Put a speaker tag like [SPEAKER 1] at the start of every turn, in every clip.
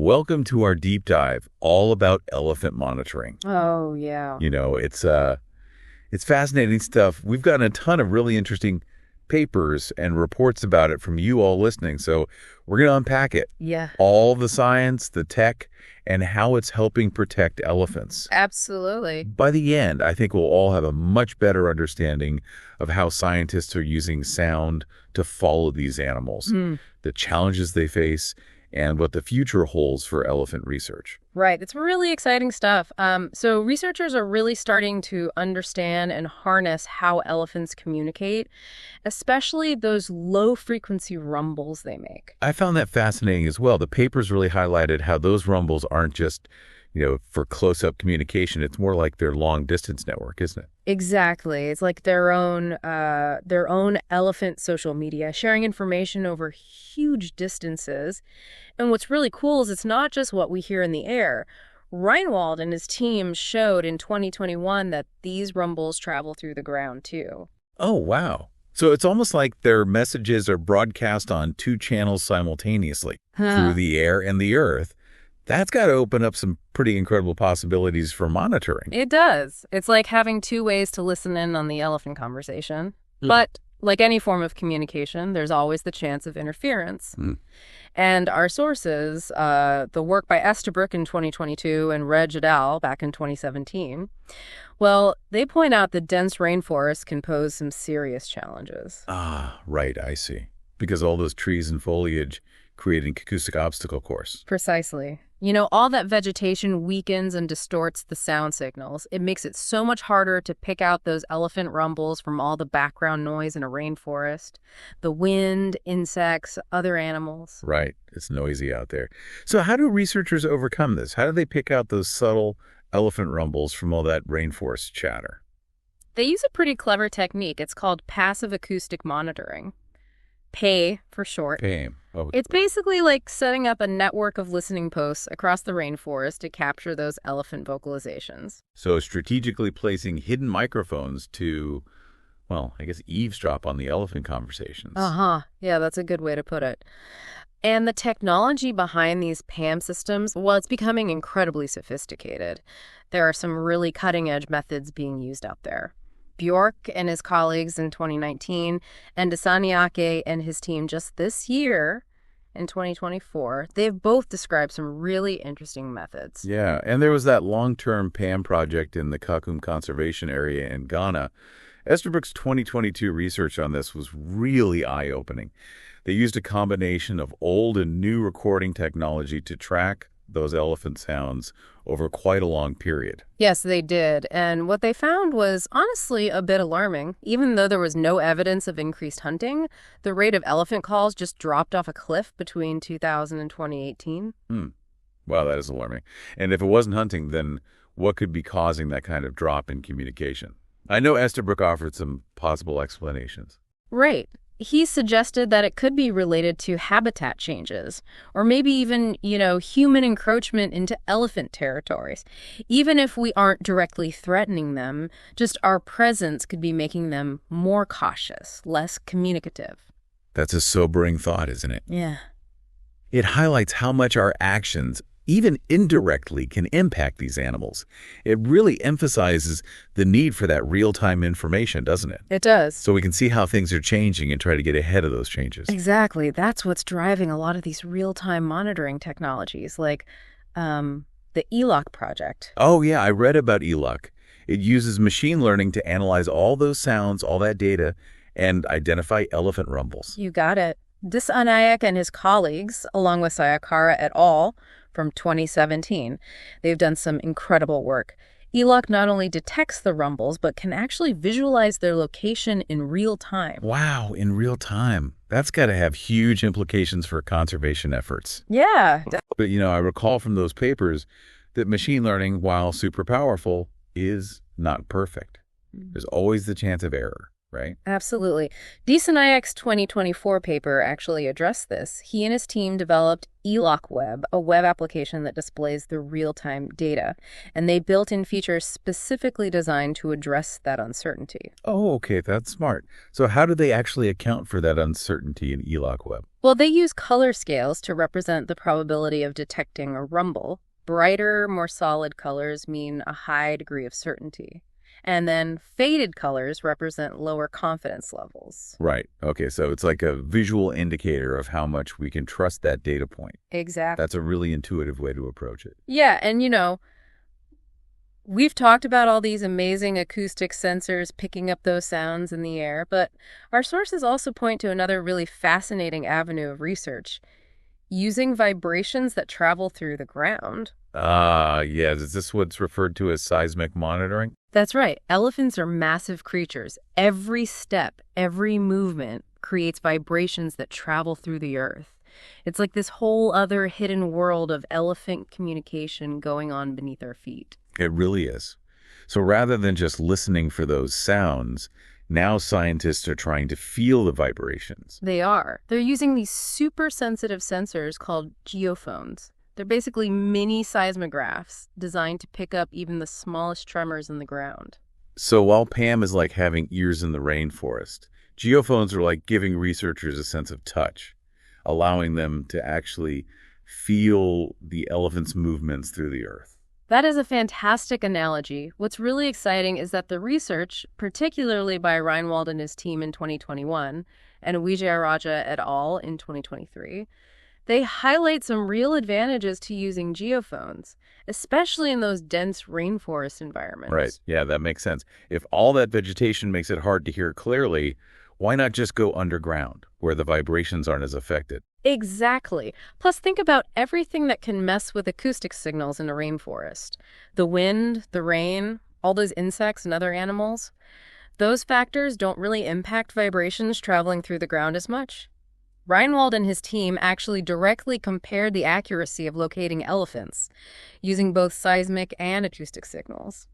[SPEAKER 1] Welcome to our deep dive, all about elephant monitoring.
[SPEAKER 2] Oh, yeah.
[SPEAKER 1] It's fascinating stuff. We've gotten a ton of really interesting papers and reports about it from you all listening. So we're going to unpack it.
[SPEAKER 2] Yeah.
[SPEAKER 1] All the science, the tech, and how it's helping protect elephants.
[SPEAKER 2] Absolutely.
[SPEAKER 1] By the end, I think we'll all have a much better understanding of how scientists are using sound to follow these animals, the challenges they face, and what the future holds for elephant research.
[SPEAKER 2] Right. It's really exciting stuff. So researchers are really starting to understand and harness how elephants communicate, especially those low-frequency rumbles they make.
[SPEAKER 1] I found that fascinating as well. The papers really highlighted how those rumbles aren't just, for close-up communication. It's more like their long-distance network, isn't it?
[SPEAKER 2] Exactly. It's like their own elephant social media, sharing information over huge distances. And what's really cool is it's not just what we hear in the air. Reinwald and his team showed in 2021 that these rumbles travel through the ground, too.
[SPEAKER 1] Oh, wow. So it's almost like their messages are broadcast on two channels simultaneously through the air and the earth. That's got to open up some pretty incredible possibilities for monitoring.
[SPEAKER 2] It does. It's like having two ways to listen in on the elephant conversation. But like any form of communication, there's always the chance of interference. And our sources, the work by Estabrook in 2022 and Reg et al. Back in 2017, well, they point out that dense rainforests can pose some serious challenges.
[SPEAKER 1] Ah, right, I see. Because all those trees and foliage create an acoustic obstacle course.
[SPEAKER 2] Precisely. All that vegetation weakens and distorts the sound signals. It makes it so much harder to pick out those elephant rumbles from all the background noise in a rainforest, the wind, insects, other animals.
[SPEAKER 1] Right. It's noisy out there. So how do researchers overcome this? How do they pick out those subtle elephant rumbles from all that rainforest chatter?
[SPEAKER 2] They use a pretty clever technique. It's called passive acoustic monitoring. PAY for short.
[SPEAKER 1] PAY. Oh.
[SPEAKER 2] It's basically like setting up a network of listening posts across the rainforest to capture those elephant vocalizations.
[SPEAKER 1] So strategically placing hidden microphones to, eavesdrop on the elephant conversations.
[SPEAKER 2] Yeah, that's a good way to put it. And the technology behind these PAM systems, well, it's becoming incredibly sophisticated. There are some really cutting-edge methods being used out there. Bjork and his colleagues in 2019, and Dasaniake and his team just this year, in 2024, they've both described some really interesting methods.
[SPEAKER 1] Yeah, and there was that long-term PAM project in the Kakum Conservation Area in Ghana. Estabrook's 2022 research on this was really eye-opening. They used a combination of old and new recording technology to track those elephant sounds over quite a long period.
[SPEAKER 2] Yes, they did. And what they found was honestly a bit alarming. Even though there was no evidence of increased hunting, the rate of elephant calls just dropped off a cliff between 2000 and 2018.
[SPEAKER 1] Wow, that is alarming. And if it wasn't hunting, then what could be causing that kind of drop in communication? I know Estabrook offered some possible explanations.
[SPEAKER 2] Right. He suggested that it could be related to habitat changes, or maybe even, human encroachment into elephant territories. Even if we aren't directly threatening them, just our presence could be making them more cautious, less communicative.
[SPEAKER 1] That's a sobering thought, isn't it?
[SPEAKER 2] Yeah.
[SPEAKER 1] It highlights how much our actions, even indirectly, can impact these animals. It really emphasizes the need for that real-time information, doesn't it?
[SPEAKER 2] It does.
[SPEAKER 1] So we can see how things are changing and try to get ahead of those changes.
[SPEAKER 2] Exactly. That's what's driving a lot of these real-time monitoring technologies, like the ELOC project.
[SPEAKER 1] Oh, yeah, I read about ELOC. It uses machine learning to analyze all those sounds, all that data, and identify elephant rumbles.
[SPEAKER 2] You got it. Disanayak and his colleagues, along with Sayakara et al., from 2017. They've done some incredible work. ELOC not only detects the rumbles, but can actually visualize their location in real time.
[SPEAKER 1] Wow, in real time. That's got to have huge implications for conservation efforts.
[SPEAKER 2] Yeah.
[SPEAKER 1] But, I recall from those papers that machine learning, while super powerful, is not perfect. There's always the chance of error. right?
[SPEAKER 2] Absolutely. Deason-IX 2024 paper actually addressed this. He and his team developed ELOC-Web, a web application that displays the real-time data, and they built in features specifically designed to address that uncertainty.
[SPEAKER 1] Oh, okay, that's smart. So how do they actually account for that uncertainty in ELOC-Web?
[SPEAKER 2] Well, they use color scales to represent the probability of detecting a rumble. Brighter, more solid colors mean a high degree of certainty. And then faded colors represent lower confidence levels.
[SPEAKER 1] Right. Okay, so it's like a visual indicator of how much we can trust that data point.
[SPEAKER 2] Exactly.
[SPEAKER 1] That's a really intuitive way to approach it.
[SPEAKER 2] Yeah, and we've talked about all these amazing acoustic sensors picking up those sounds in the air, but our sources also point to another really fascinating avenue of research, using vibrations that travel through the ground.
[SPEAKER 1] Yeah. Is this what's referred to as seismic monitoring?
[SPEAKER 2] That's right. Elephants are massive creatures. Every step, every movement creates vibrations that travel through the earth. It's like this whole other hidden world of elephant communication going on beneath our feet.
[SPEAKER 1] It really is. So rather than just listening for those sounds, now scientists are trying to feel the vibrations.
[SPEAKER 2] They are. They're using these super sensitive sensors called geophones. They're basically mini seismographs designed to pick up even the smallest tremors in the ground.
[SPEAKER 1] So while Pam is like having ears in the rainforest, geophones are like giving researchers a sense of touch, allowing them to actually feel the elephant's movements through the earth.
[SPEAKER 2] That is a fantastic analogy. What's really exciting is that the research, particularly by Reinwald and his team in 2021 and Wijayaraja et al. In 2023, they highlight some real advantages to using geophones, especially in those dense rainforest environments.
[SPEAKER 1] Right. Yeah, that makes sense. If all that vegetation makes it hard to hear clearly, why not just go underground, where the vibrations aren't as affected?
[SPEAKER 2] Exactly. Plus, think about everything that can mess with acoustic signals in a rainforest. The wind, the rain, all those insects and other animals. Those factors don't really impact vibrations traveling through the ground as much. Reinwald and his team actually directly compared the accuracy of locating elephants using both seismic and acoustic signals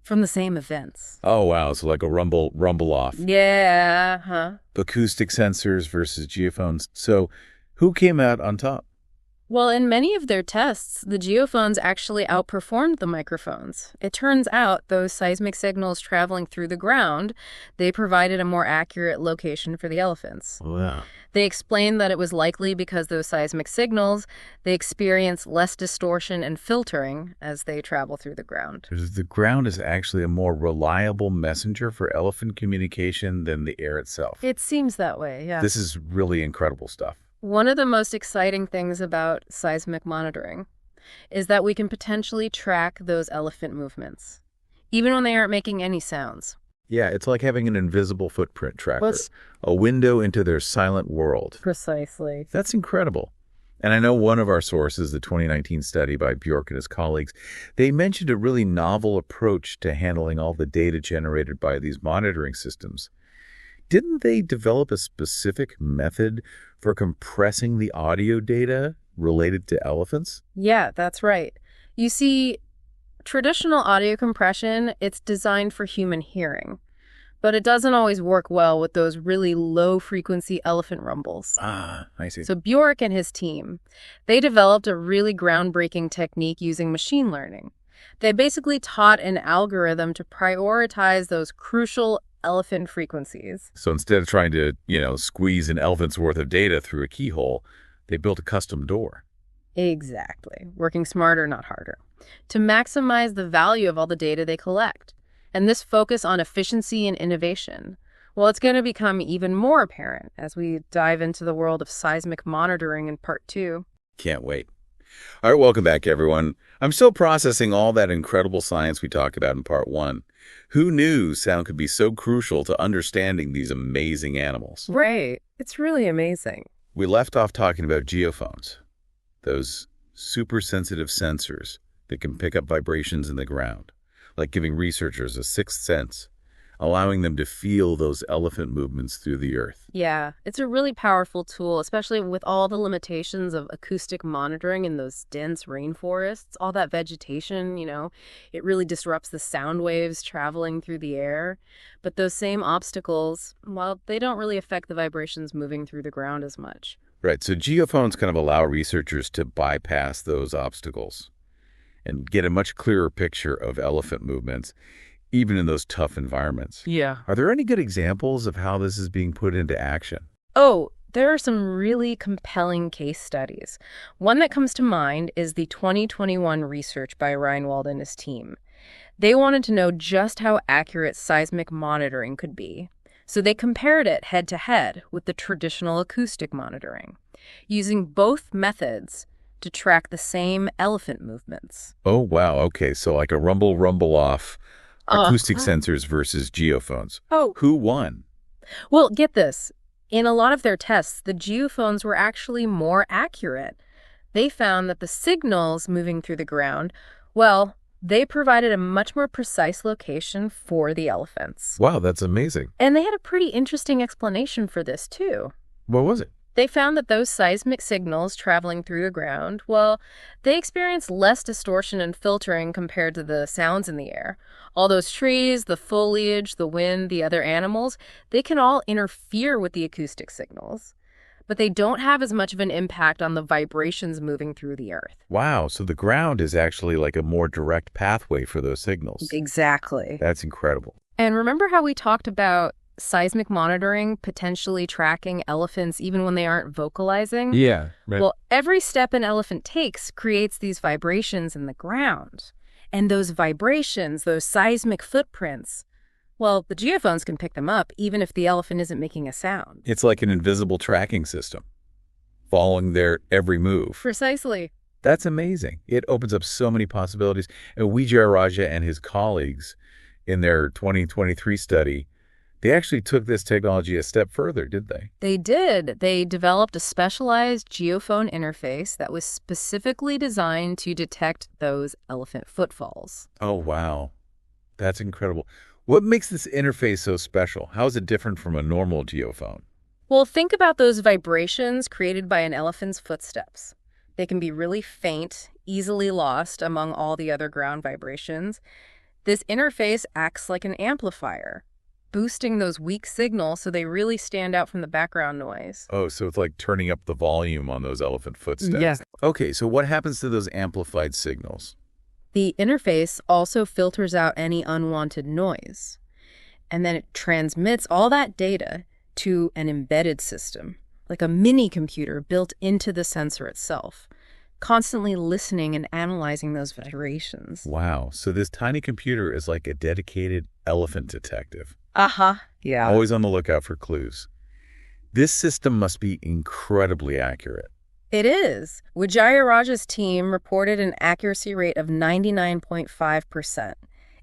[SPEAKER 2] from the same events.
[SPEAKER 1] Oh, wow. So like a rumble off.
[SPEAKER 2] Yeah, huh?
[SPEAKER 1] Acoustic sensors versus geophones. So who came out on top?
[SPEAKER 2] Well, in many of their tests, the geophones actually outperformed the microphones. It turns out those seismic signals traveling through the ground, they provided a more accurate location for the elephants.
[SPEAKER 1] Wow.
[SPEAKER 2] They explained that it was likely because those seismic signals, they experience less distortion and filtering as they travel through the ground.
[SPEAKER 1] The ground is actually a more reliable messenger for elephant communication than the air itself.
[SPEAKER 2] It seems that way, yeah.
[SPEAKER 1] This is really incredible stuff.
[SPEAKER 2] One of the most exciting things about seismic monitoring is that we can potentially track those elephant movements, even when they aren't making any sounds.
[SPEAKER 1] Yeah, it's like having an invisible footprint tracker,
[SPEAKER 2] What's-
[SPEAKER 1] a window into their silent world.
[SPEAKER 2] Precisely.
[SPEAKER 1] That's incredible. And I know one of our sources, the 2019 study by Bjork and his colleagues, they mentioned a really novel approach to handling all the data generated by these monitoring systems. Didn't they develop a specific method for compressing the audio data related to elephants?
[SPEAKER 2] Yeah, that's right. You see, traditional audio compression, it's designed for human hearing, but it doesn't always work well with those really low-frequency elephant rumbles.
[SPEAKER 1] Ah, I see.
[SPEAKER 2] So Bjork and his team, they developed a really groundbreaking technique using machine learning. They basically taught an algorithm to prioritize those crucial elephant frequencies.
[SPEAKER 1] So instead of trying to, squeeze an elephant's worth of data through a keyhole, they built a custom door.
[SPEAKER 2] Exactly. Working smarter, not harder. To maximize the value of all the data they collect. And this focus on efficiency and innovation, well, it's going to become even more apparent as we dive into the world of seismic monitoring in Part 2.
[SPEAKER 1] Can't wait. All right, welcome back, everyone. I'm still processing all that incredible science we talked about in Part 1. Who knew sound could be so crucial to understanding these amazing animals?
[SPEAKER 2] Right. It's really amazing.
[SPEAKER 1] We left off talking about geophones, those super sensitive sensors that can pick up vibrations in the ground, like giving researchers a sixth sense. allowing them to feel those elephant movements through the earth.
[SPEAKER 2] Yeah, it's a really powerful tool, especially with all the limitations of acoustic monitoring in those dense rainforests, all that vegetation, it really disrupts the sound waves traveling through the air. But those same obstacles, well, they don't really affect the vibrations moving through the ground as much.
[SPEAKER 1] Right, so geophones kind of allow researchers to bypass those obstacles and get a much clearer picture of elephant movements, even in those tough environments.
[SPEAKER 2] Yeah.
[SPEAKER 1] Are there any good examples of how this is being put into action?
[SPEAKER 2] Oh, there are some really compelling case studies. One that comes to mind is the 2021 research by Reinwald and his team. They wanted to know just how accurate seismic monitoring could be. So they compared it head-to-head with the traditional acoustic monitoring, using both methods to track the same elephant movements.
[SPEAKER 1] Oh, wow. Okay, so like a rumble off acoustic sensors versus geophones.
[SPEAKER 2] Oh.
[SPEAKER 1] Who won?
[SPEAKER 2] Well, get this. In a lot of their tests, the geophones were actually more accurate. They found that the signals moving through the ground, well, they provided a much more precise location for the elephants.
[SPEAKER 1] Wow, that's amazing.
[SPEAKER 2] And they had a pretty interesting explanation for this, too.
[SPEAKER 1] What was it?
[SPEAKER 2] They found that those seismic signals traveling through the ground, well, they experience less distortion and filtering compared to the sounds in the air. All those trees, the foliage, the wind, the other animals, they can all interfere with the acoustic signals, but they don't have as much of an impact on the vibrations moving through the earth.
[SPEAKER 1] Wow, so the ground is actually like a more direct pathway for those signals.
[SPEAKER 2] Exactly.
[SPEAKER 1] That's incredible.
[SPEAKER 2] And remember how we talked about seismic monitoring potentially tracking elephants even when they aren't vocalizing?
[SPEAKER 1] Yeah, right.
[SPEAKER 2] Well, every step an elephant takes creates these vibrations in the ground. And those vibrations, those seismic footprints, well, the geophones can pick them up even if the elephant isn't making a sound.
[SPEAKER 1] It's like an invisible tracking system, following their every move.
[SPEAKER 2] Precisely.
[SPEAKER 1] That's amazing. It opens up so many possibilities. And Wijayaraja and his colleagues in their 2023 study, they actually took this technology a step further, did they?
[SPEAKER 2] They did. They developed a specialized geophone interface that was specifically designed to detect those elephant footfalls.
[SPEAKER 1] Oh, wow. That's incredible. What makes this interface so special? How is it different from a normal geophone?
[SPEAKER 2] Well, think about those vibrations created by an elephant's footsteps. They can be really faint, easily lost among all the other ground vibrations. This interface acts like an amplifier, boosting those weak signals so they really stand out from the background noise.
[SPEAKER 1] Oh, so it's like turning up the volume on those elephant footsteps.
[SPEAKER 2] Yes.
[SPEAKER 1] Okay, so what happens to those amplified signals?
[SPEAKER 2] The interface also filters out any unwanted noise, and then it transmits all that data to an embedded system, like a mini computer built into the sensor itself, constantly listening and analyzing those vibrations.
[SPEAKER 1] Wow, so this tiny computer is like a dedicated elephant detective.
[SPEAKER 2] Yeah.
[SPEAKER 1] Always on the lookout for clues. This system must be incredibly accurate.
[SPEAKER 2] It is. Wijayaraja's team reported an accuracy rate of 99.5%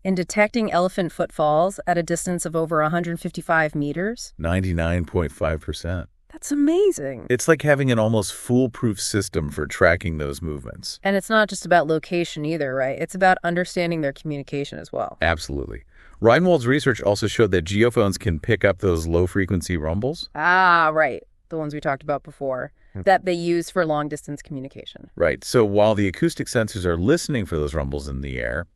[SPEAKER 2] in detecting elephant footfalls at a distance of over 155 meters.
[SPEAKER 1] 99.5%.
[SPEAKER 2] That's amazing.
[SPEAKER 1] It's like having an almost foolproof system for tracking those movements.
[SPEAKER 2] And it's not just about location either, right? It's about understanding their communication as well.
[SPEAKER 1] Absolutely. Reinwald's research also showed that geophones can pick up those low-frequency rumbles.
[SPEAKER 2] Ah, right. The ones we talked about before that they use for long-distance communication.
[SPEAKER 1] Right. So while the acoustic sensors are listening for those rumbles in the air,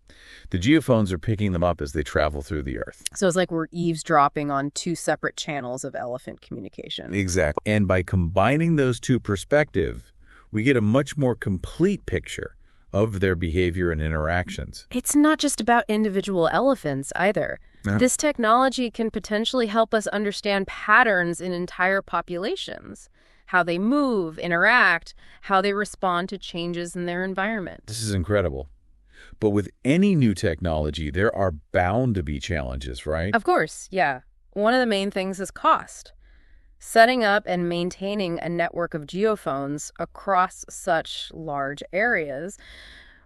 [SPEAKER 1] the geophones are picking them up as they travel through the earth.
[SPEAKER 2] So it's like we're eavesdropping on two separate channels of elephant communication.
[SPEAKER 1] Exactly. And by combining those two perspectives, we get a much more complete picture of their behavior and interactions.
[SPEAKER 2] It's not just about individual elephants either. This technology can potentially help us understand patterns in entire populations, how they move, interact, how they respond to changes in their environment.
[SPEAKER 1] This is incredible. But with any new technology, there are bound to be challenges, right?
[SPEAKER 2] Of course, yeah. One of the main things is cost. Setting up and maintaining a network of geophones across such large areas,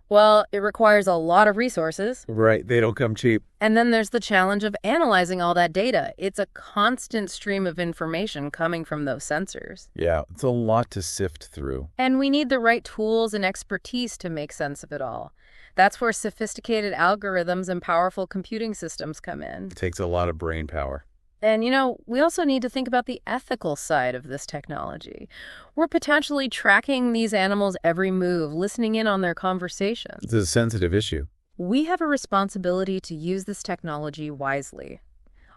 [SPEAKER 2] Well, it requires a lot of resources.
[SPEAKER 1] Right, they don't come cheap.
[SPEAKER 2] And then there's the challenge of analyzing all that data. It's a constant stream of information coming from those sensors.
[SPEAKER 1] Yeah, it's a lot to sift through.
[SPEAKER 2] And we need the right tools and expertise to make sense of it all. That's where sophisticated algorithms and powerful computing systems come in.
[SPEAKER 1] It takes a lot of brain power.
[SPEAKER 2] And, we also need to think about the ethical side of this technology. We're potentially tracking these animals' every move, listening in on their conversations.
[SPEAKER 1] It's a sensitive issue.
[SPEAKER 2] We have a responsibility to use this technology wisely,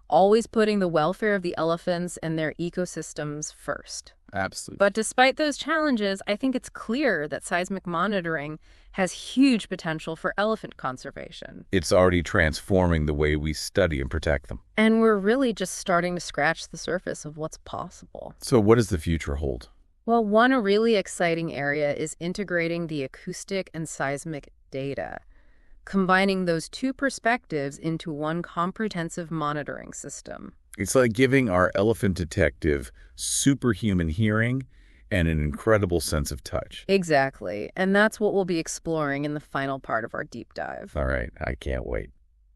[SPEAKER 2] always putting the welfare of the elephants and their ecosystems first.
[SPEAKER 1] Absolutely.
[SPEAKER 2] But despite those challenges, I think it's clear that seismic monitoring has huge potential for elephant conservation.
[SPEAKER 1] It's already transforming the way we study and protect them.
[SPEAKER 2] And we're really just starting to scratch the surface of what's possible.
[SPEAKER 1] So what does the future hold?
[SPEAKER 2] Well, one really exciting area is integrating the acoustic and seismic data, combining those two perspectives into one comprehensive monitoring system.
[SPEAKER 1] It's like giving our elephant detective superhuman hearing and an incredible sense of touch.
[SPEAKER 2] Exactly. And that's what we'll be exploring in the final part of our deep dive.
[SPEAKER 1] All right, I can't wait.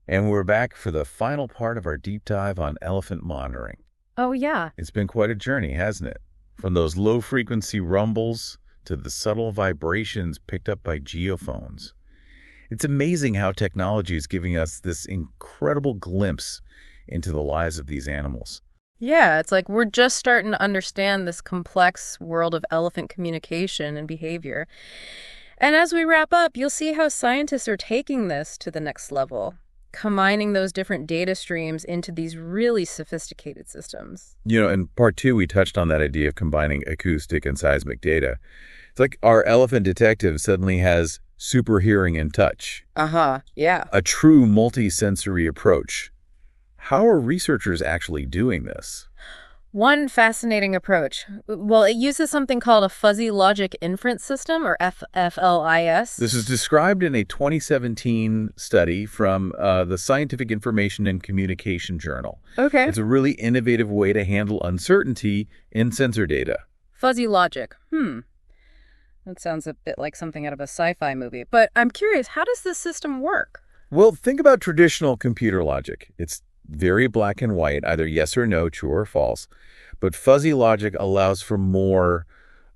[SPEAKER 1] And we're back for the final part of our deep dive on elephant monitoring.
[SPEAKER 2] Oh, yeah.
[SPEAKER 1] It's been quite a journey, hasn't it? From those low-frequency rumbles to the subtle vibrations picked up by geophones. It's amazing how technology is giving us this incredible glimpse into the lives of these animals.
[SPEAKER 2] Yeah, it's like we're just starting to understand this complex world of elephant communication and behavior. And as we wrap up, you'll see how scientists are taking this to the next level, combining those different data streams into these really sophisticated systems.
[SPEAKER 1] In part 2, we touched on that idea of combining acoustic and seismic data. It's like our elephant detective suddenly has super hearing and touch.
[SPEAKER 2] Yeah.
[SPEAKER 1] A true multi-sensory approach. How are researchers actually doing this?
[SPEAKER 2] One fascinating approach. Well, it uses something called a fuzzy logic inference system, or FLIS.
[SPEAKER 1] This is described in a 2017 study from the Scientific Information and Communication Journal.
[SPEAKER 2] Okay.
[SPEAKER 1] It's a really innovative way to handle uncertainty in sensor data.
[SPEAKER 2] Fuzzy logic. That sounds a bit like something out of a sci-fi movie. But I'm curious, how does this system work?
[SPEAKER 1] Well, think about traditional computer logic. It's very black and white, either yes or no, true or false. But fuzzy logic allows for more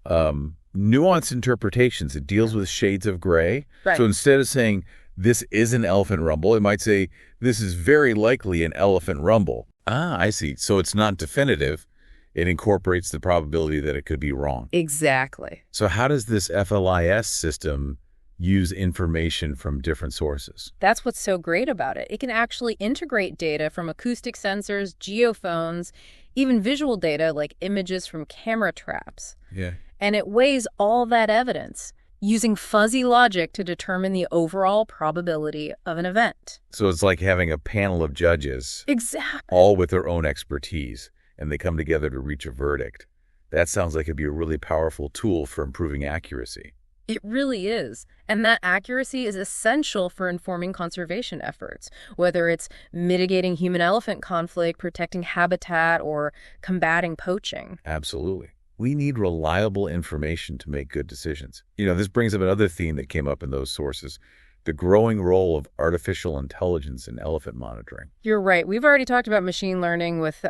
[SPEAKER 1] nuanced interpretations. It deals with shades of gray.
[SPEAKER 2] Right.
[SPEAKER 1] So instead of saying, this is an elephant rumble, it might say, this is very likely an elephant rumble. Ah, I see. So it's not definitive. It incorporates the probability that it could be wrong.
[SPEAKER 2] Exactly.
[SPEAKER 1] So how does this FLIS system use information from different sources?
[SPEAKER 2] That's what's so great about it. It can actually integrate data from acoustic sensors, geophones, even visual data like images from camera traps.
[SPEAKER 1] Yeah.
[SPEAKER 2] And it weighs all that evidence, using fuzzy logic to determine the overall probability of an event.
[SPEAKER 1] So it's like having a panel of judges,
[SPEAKER 2] Exactly.
[SPEAKER 1] all with their own expertise, and they come together to reach a verdict. That sounds like it'd be a really powerful tool for improving accuracy.
[SPEAKER 2] It really is. And that accuracy is essential for informing conservation efforts, whether it's mitigating human-elephant conflict, protecting habitat, or combating poaching.
[SPEAKER 1] Absolutely. We need reliable information to make good decisions. This brings up another theme that came up in those sources, the growing role of artificial intelligence in elephant monitoring.
[SPEAKER 2] You're right. We've already talked about machine learning with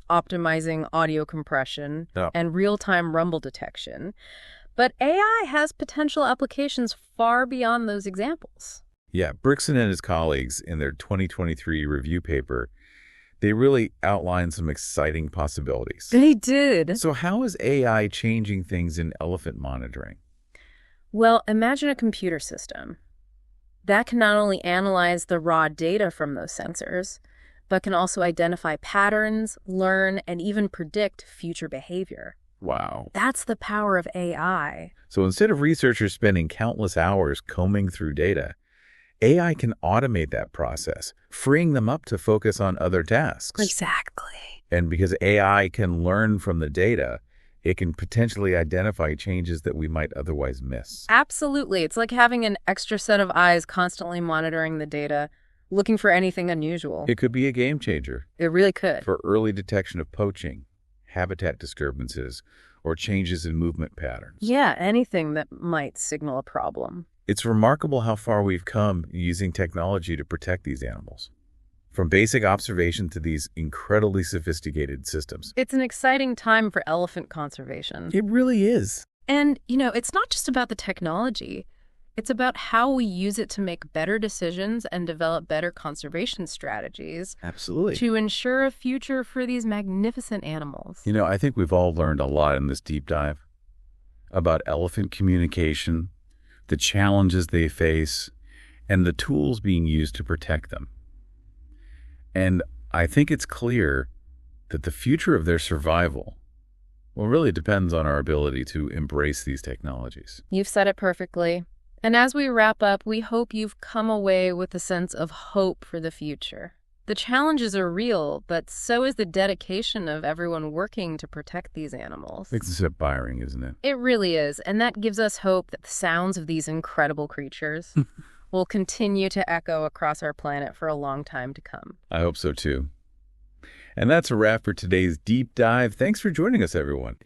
[SPEAKER 2] optimizing audio compression and real-time rumble detection. But AI has potential applications far beyond those examples.
[SPEAKER 1] Yeah, Brixton and his colleagues in their 2023 review paper, they really outlined some exciting possibilities.
[SPEAKER 2] They did.
[SPEAKER 1] So how is AI changing things in elephant monitoring?
[SPEAKER 2] Well, imagine a computer system that can not only analyze the raw data from those sensors, but can also identify patterns, learn, and even predict future behavior.
[SPEAKER 1] Wow.
[SPEAKER 2] That's the power of AI.
[SPEAKER 1] So instead of researchers spending countless hours combing through data, AI can automate that process, freeing them up to focus on other tasks.
[SPEAKER 2] Exactly.
[SPEAKER 1] And because AI can learn from the data, it can potentially identify changes that we might otherwise miss.
[SPEAKER 2] Absolutely. It's like having an extra set of eyes constantly monitoring the data, looking for anything unusual.
[SPEAKER 1] It could be a game changer.
[SPEAKER 2] It really could.
[SPEAKER 1] For early detection of poaching, habitat disturbances, or changes in movement patterns.
[SPEAKER 2] Yeah, anything that might signal a problem.
[SPEAKER 1] It's remarkable how far we've come using technology to protect these animals, from basic observation to these incredibly sophisticated systems.
[SPEAKER 2] It's an exciting time for elephant conservation.
[SPEAKER 1] It really is.
[SPEAKER 2] And, it's not just about the technology. It's about how we use it to make better decisions and develop better conservation strategies
[SPEAKER 1] Absolutely.
[SPEAKER 2] to ensure a future for these magnificent animals.
[SPEAKER 1] I think we've all learned a lot in this deep dive about elephant communication, the challenges they face, and the tools being used to protect them. And I think it's clear that the future of their survival, really depends on our ability to embrace these technologies.
[SPEAKER 2] You've said it perfectly. And as we wrap up, we hope you've come away with a sense of hope for the future. The challenges are real, but so is the dedication of everyone working to protect these animals.
[SPEAKER 1] It's inspiring, isn't it?
[SPEAKER 2] It really is, and that gives us hope that the sounds of these incredible creatures will continue to echo across our planet for a long time to come.
[SPEAKER 1] I hope so, too. And that's a wrap for today's deep dive. Thanks for joining us, everyone.